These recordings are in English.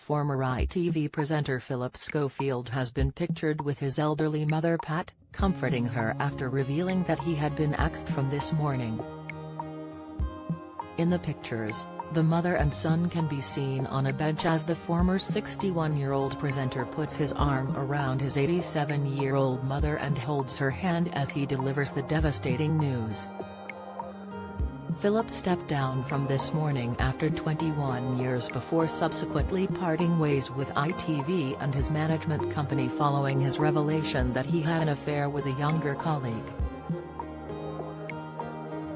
Former ITV presenter Phillip Schofield has been pictured with his elderly mother Pat, comforting her after revealing that he had been axed from This Morning. In the pictures, the mother and son can be seen on a bench as the former 61-year-old presenter puts his arm around his 87-year-old mother and holds her hand as he delivers the devastating news. Phillip stepped down from This Morning after 21 years before subsequently parting ways with ITV and his management company following his revelation that he had an affair with a younger colleague.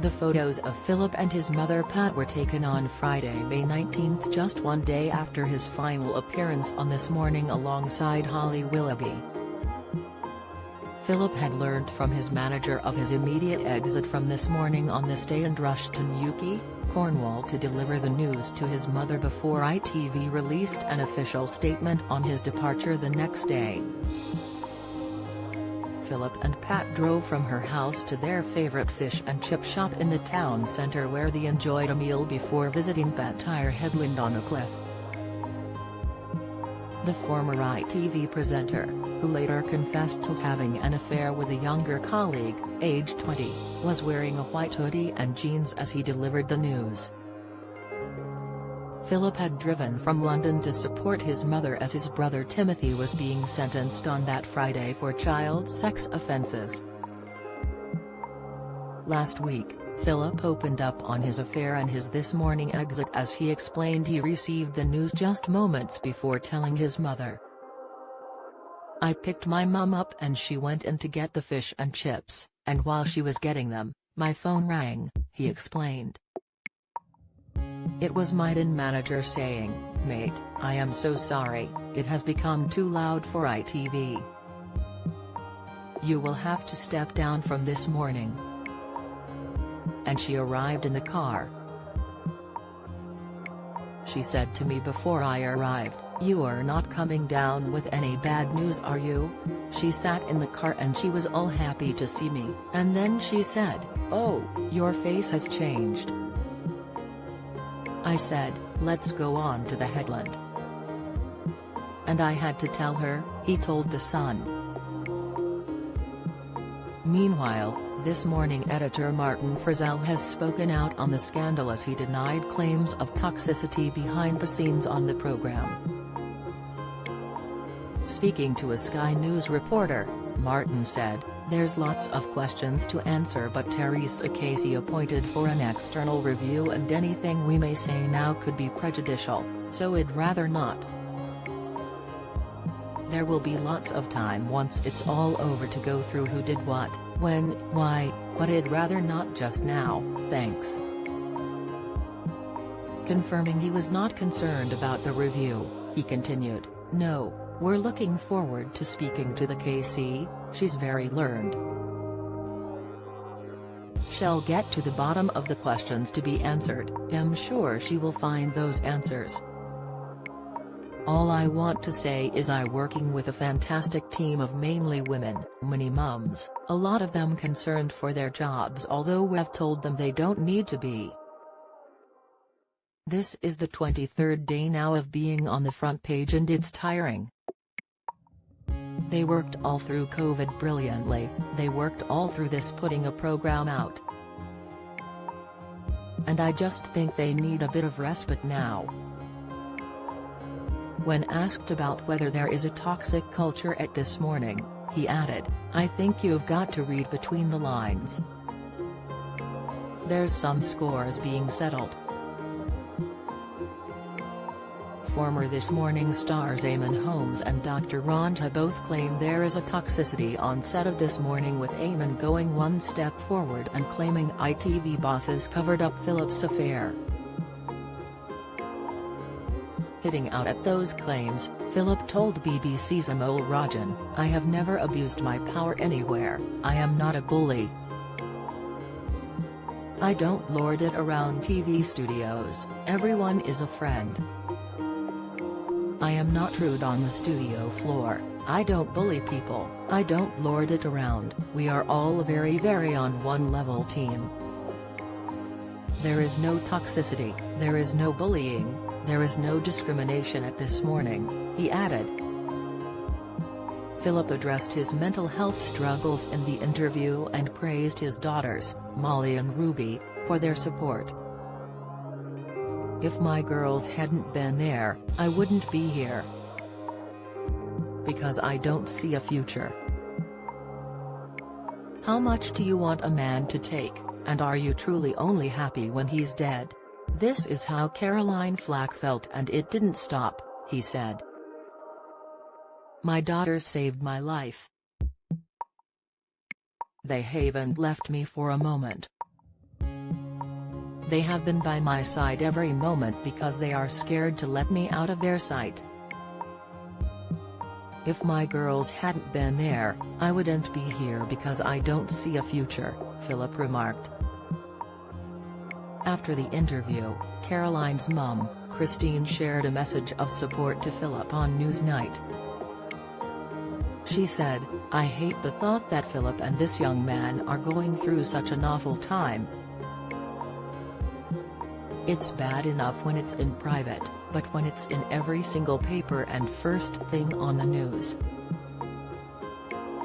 The photos of Phillip and his mother Pat were taken on Friday, May 19, just one day after his final appearance on This Morning alongside Holly Willoughby. Phillip had learnt from his manager of his immediate exit from This Morning on this day and rushed to Newquay, Cornwall to deliver the news to his mother before ITV released an official statement on his departure the next day. Phillip and Pat drove from her house to their favourite fish and chip shop in the town centre where they enjoyed a meal before visiting Bantire Headland on a cliff. The former ITV presenter, who later confessed to having an affair with a younger colleague, aged 20, was wearing a white hoodie and jeans as he delivered the news. Phillip had driven from London to support his mother as his brother Timothy was being sentenced on that Friday for child sex offences. Last week, Phillip opened up on his affair and his This Morning exit as he explained he received the news just moments before telling his mother. "I picked my mum up and she went in to get the fish and chips, and while she was getting them, my phone rang," he explained. "It was my then manager saying, 'Mate, I am so sorry, it has become too loud for ITV. You will have to step down from This Morning.' And she arrived in the car. She said to me before I arrived, 'You are not coming down with any bad news, are you?' She sat in the car and she was all happy to see me, and then she said, 'Oh, your face has changed.' I said, 'Let's go on to the headland.' And I had to tell her," he told The Sun. Meanwhile, This Morning editor Martin Frizzell has spoken out on the scandal as he denied claims of toxicity behind the scenes on the programme. Speaking to a Sky News reporter, Martin said, "There's lots of questions to answer, but Teresa Casey appointed for an external review and anything we may say now could be prejudicial, so I'd rather not. There will be lots of time once it's all over to go through who did what, when, why, but I'd rather not just now, thanks." Confirming he was not concerned about the review, he continued, "No, we're looking forward to speaking to the KC, she's very learned. She'll get to the bottom of the questions to be answered, I'm sure she will find those answers. All I want to say is I'm working with a fantastic team of mainly women, many mums, a lot of them concerned for their jobs although we've told them they don't need to be. This is the 23rd day now of being on the front page and it's tiring. They worked all through COVID brilliantly, they worked all through this putting a program out. And I just think they need a bit of respite now." When asked about whether there is a toxic culture at This Morning, he added, "I think you've got to read between the lines. There's some scores being settled." Former This Morning stars Eamon Holmes and Dr. Rhonda both claim there is a toxicity on set of This Morning, with Eamon going one step forward and claiming ITV bosses covered up Phillip's affair. Hitting out at those claims, Phillip told BBC's Amol Rajan, "I have never abused my power anywhere, I am not a bully. I don't lord it around TV studios, everyone is a friend. I am not rude on the studio floor, I don't bully people, I don't lord it around, we are all a very on one level team. There is no toxicity, there is no bullying, There is no discrimination at this morning," he added. Phillip addressed his mental health struggles in the interview and praised his daughters, Molly and Ruby, for their support. "If my girls hadn't been there, I wouldn't be here. Because I don't see a future. How much do you want a man to take, and are you truly only happy when he's dead? This is how Caroline Flack felt, and it didn't stop," he said. "My daughters saved my life. They haven't left me for a moment. They have been by my side every moment because they are scared to let me out of their sight. If my girls hadn't been there, I wouldn't be here because I don't see a future," Phillip remarked. After the interview, Caroline's mum, Christine, shared a message of support to Phillip on Newsnight. She said, "I hate the thought that Phillip and this young man are going through such an awful time. It's bad enough when it's in private, but when it's in every single paper and first thing on the news.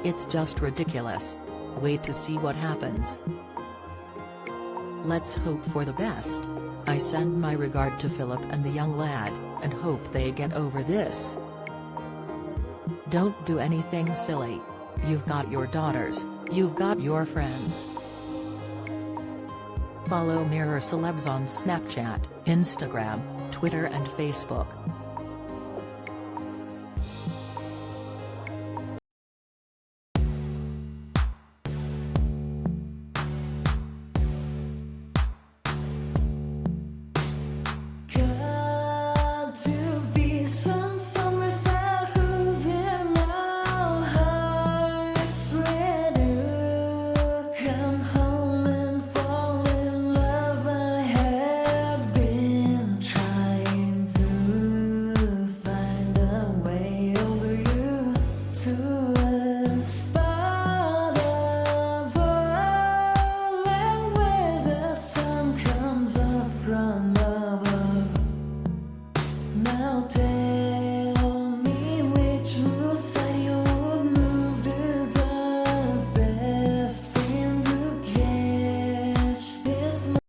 It's just ridiculous. Wait to see what happens. Let's hope for the best. I send my regard to Phillip and the young lad, and hope they get over this. Don't do anything silly. You've got your daughters, you've got your friends." Follow Mirror Celebs on Snapchat, Instagram, Twitter and Facebook.